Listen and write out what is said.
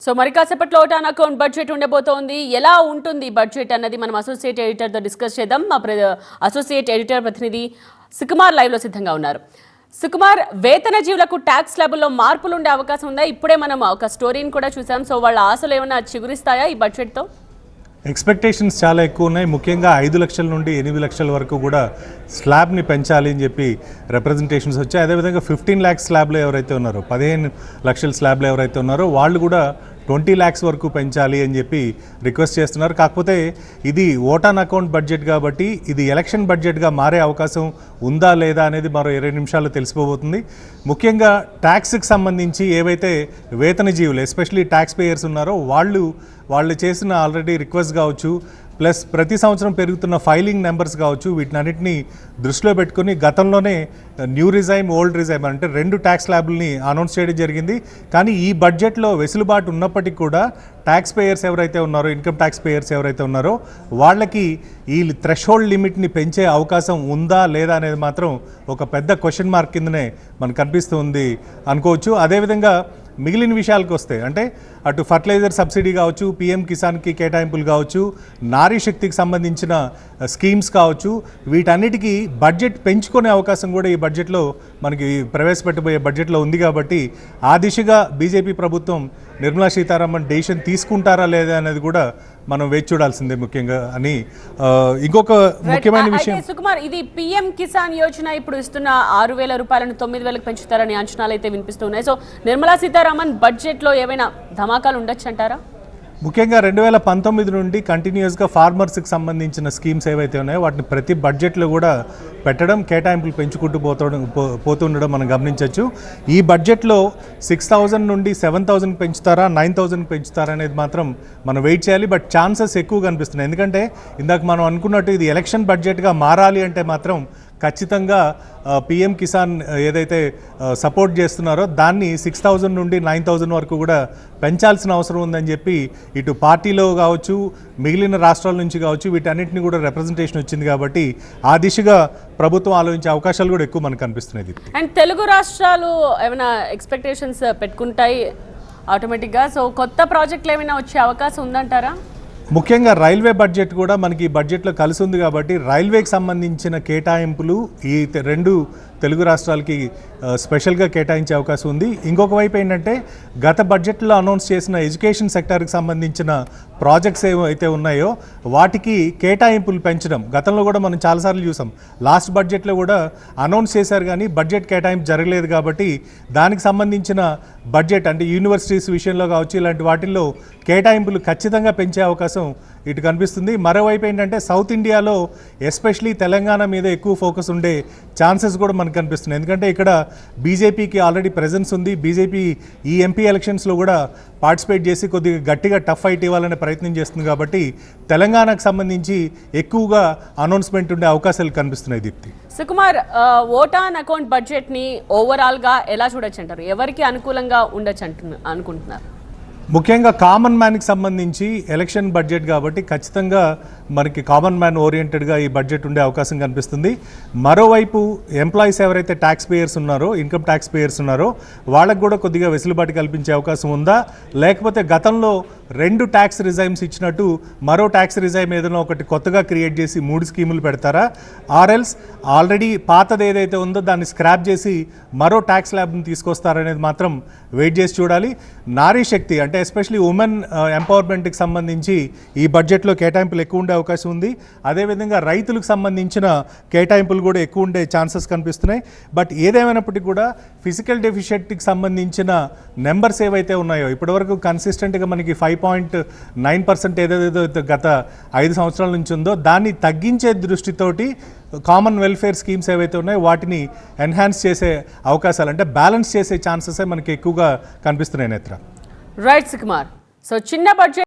So మరి కాసేపట్లో vote on account budget ఉండబోతోంది. ఎలా ఉంటుంది బడ్జెట్ అన్నది మనం అసోసియేట్ ఎడిటర్తో డిస్కస్ చేద్దాం. మా అసోసియేట్ ఎడిటర్ ప్రతినిధి సుకుమార్ లైవ్లో సిద్ధంగా ఉన్నారు. సుకుమార్, వేతన జీవులకు ట్యాక్స్ స్లాబుల్లో మార్పులు ఉండే అవకాశం ఉందా? ఇప్పుడే మనం ఒక స్టోరీని కూడా చూసాం. సో వాళ్ళ ఆశలు ఏమైనా చిగురిస్తాయా ఈ బడ్జెట్తో? ఎక్స్పెక్టేషన్స్ చాలా ఎక్కువ ఉన్నాయి. ముఖ్యంగా 5 లక్షల నుండి 8 లక్షల వరకు కూడా స్లాబ్ని పెంచాలి అని చెప్పి రిప్రజెంటేషన్స్ వచ్చాయి. అదేవిధంగా 15 lakhs స్లాబ్లో ఎవరైతే ఉన్నారో, 15 లక్షల స్లాబ్లో ఎవరైతే ఉన్నారో వాళ్ళు కూడా 20 lakhs వరకు పెంచాలి అని చెప్పి రిక్వెస్ట్ చేస్తున్నారు. కాకపోతే ఇది ఓటాన్ అకౌంట్ బడ్జెట్ కాబట్టి ఇది ఎలక్షన్ బడ్జెట్గా మారే అవకాశం ఉందా లేదా అనేది మరో 20 నిమిషాల్లో తెలిసిపోబోతుంది. ముఖ్యంగా ట్యాక్స్కి సంబంధించి ఏవైతే వేతన జీవులు ఎస్పెషలీ ట్యాక్స్ పేయర్స్ ఉన్నారో వాళ్ళు చేసిన ఆల్రెడీ రిక్వెస్ట్ కావచ్చు, ప్లస్ ప్రతి సంవత్సరం పెరుగుతున్న ఫైలింగ్ నెంబర్స్ కావచ్చు, వీటినన్నింటినీ దృష్టిలో పెట్టుకుని గతంలోనే న్యూ రిజైమ్, ఓల్డ్ రిజైమ్ అంటే 2 ట్యాక్స్ స్లాబుల్ని అనౌన్స్ చేయడం జరిగింది. కానీ ఈ బడ్జెట్లో వెసులుబాటు ఉన్నప్పటికీ కూడా ట్యాక్స్ పేయర్స్ ఎవరైతే ఉన్నారో, ఇన్కమ్ ట్యాక్స్ పేయర్స్ ఎవరైతే ఉన్నారో వాళ్ళకి ఈ థ్రెషోల్డ్ లిమిట్ని పెంచే అవకాశం ఉందా లేదా అనేది మాత్రం ఒక పెద్ద క్వశ్చన్ మార్క్ కిందనే మనకు కనిపిస్తుంది అనుకోవచ్చు. అదేవిధంగా మిగిలిన విషయాలకు వస్తే అంటే అటు ఫర్టిలైజర్ సబ్సిడీ కావచ్చు, పిఎం కిసాన్కి కేటాయింపులు కావచ్చు, నారీ శక్తికి సంబంధించిన స్కీమ్స్ కావచ్చు, వీటన్నిటికీ బడ్జెట్ పెంచుకునే అవకాశం కూడా ఈ బడ్జెట్లో మనకి ప్రవేశపెట్టబోయే బడ్జెట్లో ఉంది. కాబట్టి ఆ దిశగా బీజేపీ ప్రభుత్వం నిర్మలా సీతారామన్ డెసిషన్ తీసుకుంటారా లేదా అనేది కూడా మనం వేచి చూడాల్సిందే ముఖ్యంగా అని. ఇంకొక ముఖ్యమైన విషయం సుకుమార్, ఇది పిఎం కిసాన్ యోజన ఇప్పుడు ఇస్తున్న 6,000 రూపాయలను 9,000కు పెంచుతారని అంచనాలు అయితే వినిపిస్తున్నాయి. సో నిర్మలా సీతారామన్ బడ్జెట్లో ఏమైనా ధమాకాలు ఉండొచ్చు అంటారా? ముఖ్యంగా 2019 నుండి కంటిన్యూస్గా ఫార్మర్స్కి సంబంధించిన స్కీమ్స్ ఏవైతే ఉన్నాయో వాటిని ప్రతి బడ్జెట్లో కూడా పెట్టడం, కేటాయింపులు పెంచుకుంటూ పోతుండడం మనం గమనించవచ్చు. ఈ బడ్జెట్లో 6,000 నుండి 7,000 పెంచుతారా, 9,000 పెంచుతారా అనేది మాత్రం మనం వెయిట్ చేయాలి. బట్ ఛాన్సెస్ ఎక్కువ కనిపిస్తున్నాయి. ఎందుకంటే ఇందాక మనం అనుకున్నట్టు ఇది ఎలక్షన్ బడ్జెట్గా మారాలి అంటే మాత్రం ఖచ్చితంగా పిఎం కిసాన్ ఏదైతే సపోర్ట్ చేస్తున్నారో దాన్ని 6,000 నుండి 9,000 వరకు కూడా పెంచాల్సిన అవసరం ఉందని చెప్పి ఇటు పార్టీలో కావచ్చు, మిగిలిన రాష్ట్రాల నుంచి కావచ్చు, వీటన్నిటిని కూడా రిప్రజెంటేషన్ వచ్చింది. కాబట్టి ఆ దిశగా ప్రభుత్వం ఆలోచించే అవకాశాలు కూడా ఎక్కువ మనకు కనిపిస్తున్నాయి. అండ్ తెలుగు రాష్ట్రాలు ఏమైనా ఎక్స్పెక్టేషన్స్ పెట్టుకుంటాయి ఆటోమేటిక్గా. సో కొత్త ప్రాజెక్టులు ఏమైనా వచ్చే అవకాశం ఉందంటారా? ముఖ్యంగా రైల్వే బడ్జెట్ కూడా మనకి ఈ బడ్జెట్లో కలిసి ఉంది. కాబట్టి రైల్వేకి సంబంధించిన కేటాయింపులు ఈ 2 తెలుగు రాష్ట్రాలకి స్పెషల్గా కేటాయించే అవకాశం ఉంది. ఇంకొక వైపు ఏంటంటే గత బడ్జెట్లో అనౌన్స్ చేసిన ఎడ్యుకేషన్ సెక్టార్కి సంబంధించిన ప్రాజెక్ట్స్ ఏవైతే ఉన్నాయో వాటికి కేటాయింపులు పెంచడం గతంలో కూడా మనం చాలాసార్లు చూసాం. లాస్ట్ బడ్జెట్లో కూడా అనౌన్స్ చేశారు కానీ బడ్జెట్ కేటాయింపు జరగలేదు. కాబట్టి దానికి సంబంధించిన బడ్జెట్ అంటే యూనివర్సిటీస్ విషయంలో కావచ్చు, ఇలాంటి వాటిల్లో కేటాయింపులు ఖచ్చితంగా పెంచే అవకాశం ఇటు కనిపిస్తుంది. మరోవైపు ఏంటంటే సౌత్ ఇండియాలో ఎస్పెషలీ తెలంగాణ మీద ఎక్కువ ఫోకస్ ఉండే ఛాన్సెస్ కూడా మనకు కనిపిస్తున్నాయి. ఎందుకంటే ఇక్కడ బీజేపీకి ఆల్రెడీ ప్రెజెన్స్ ఉంది. బీజేపీ ఈ ఎంపీ ఎలక్షన్స్లో కూడా పార్టిసిపేట్ చేసి కొద్దిగా గట్టిగా టఫ్ ఫైట్ ఇవ్వాలనే ప్రయత్నం చేస్తుంది. కాబట్టి తెలంగాణకు సంబంధించి ఎక్కువగా అనౌన్స్మెంట్ ఉండే అవకాశాలు కనిపిస్తున్నాయి. దీప్తి, సుకుమార్, ఓటాన్ అకౌంట్ బడ్జెట్ని ఓవరాల్గా ఎలా చూడొచ్చు అంటారు? ఎవరికి అనుకూలంగా ఉండొచ్చు అనుకుంటున్నారు? ముఖ్యంగా కామన్ మ్యాన్కి సంబంధించి ఎలక్షన్ బడ్జెట్ కాబట్టి ఖచ్చితంగా మనకి కామన్ మ్యాన్ ఓరియంటెడ్గా ఈ బడ్జెట్ ఉండే అవకాశం కనిపిస్తుంది. మరోవైపు ఎంప్లాయీస్ ఎవరైతే ట్యాక్స్ పేయర్స్ ఉన్నారో, ఇన్కమ్ ట్యాక్స్ పేయర్స్ ఉన్నారో వాళ్ళకు కూడా కొద్దిగా వెసులుబాటు కల్పించే అవకాశం ఉందా, లేకపోతే గతంలో 2 ట్యాక్స్ రిజైమ్స్ ఇచ్చినట్టు మరో ట్యాక్స్ రిజైమ్ ఏదైనా ఒకటి కొత్తగా క్రియేట్ చేసి 3 స్కీములు పెడతారా, ఆర్ఎల్స్ ఆల్రెడీ పాతది ఏదైతే ఉందో దాన్ని స్క్రాప్ చేసి మరో ట్యాక్స్ ల్యాబ్ని తీసుకొస్తారనేది మాత్రం వెయిట్ చేసి చూడాలి. నారీ శక్తి అంటే ఎస్పెషలీ ఉమెన్ ఎంపవర్మెంట్కి సంబంధించి ఈ బడ్జెట్లో కేటాయింపులు ఎక్కువ ఉండే అవకాశం ఉంది. అదేవిధంగా రైతులకు సంబంధించిన కేటాయింపులు కూడా ఎక్కువ ఉండే ఛాన్సెస్ కనిపిస్తున్నాయి. బట్ ఏదేమైనప్పటికీ కూడా ఫిజికల్ డెఫిషియెంట్కి సంబంధించిన నెంబర్స్ ఏవైతే ఉన్నాయో ఇప్పటివరకు కన్సిస్టెంట్గా మనకి 5.9% ఏదేదో గత 5 సంవత్సరాల నుంచి ఉందో దాన్ని తగ్గించే దృష్టితోటి కామన్ వెల్ఫేర్ స్కీమ్స్ ఏవైతే ఉన్నాయో వాటిని ఎన్హాన్స్ చేసే అవకాశాలు అంటే బ్యాలెన్స్ చేసే ఛాన్సెస్ మనకి ఎక్కువగా కనిపిస్తున్నాయి. నేత్ర, రైట్ సుకుమార్. సో చిన్న బడ్జెట్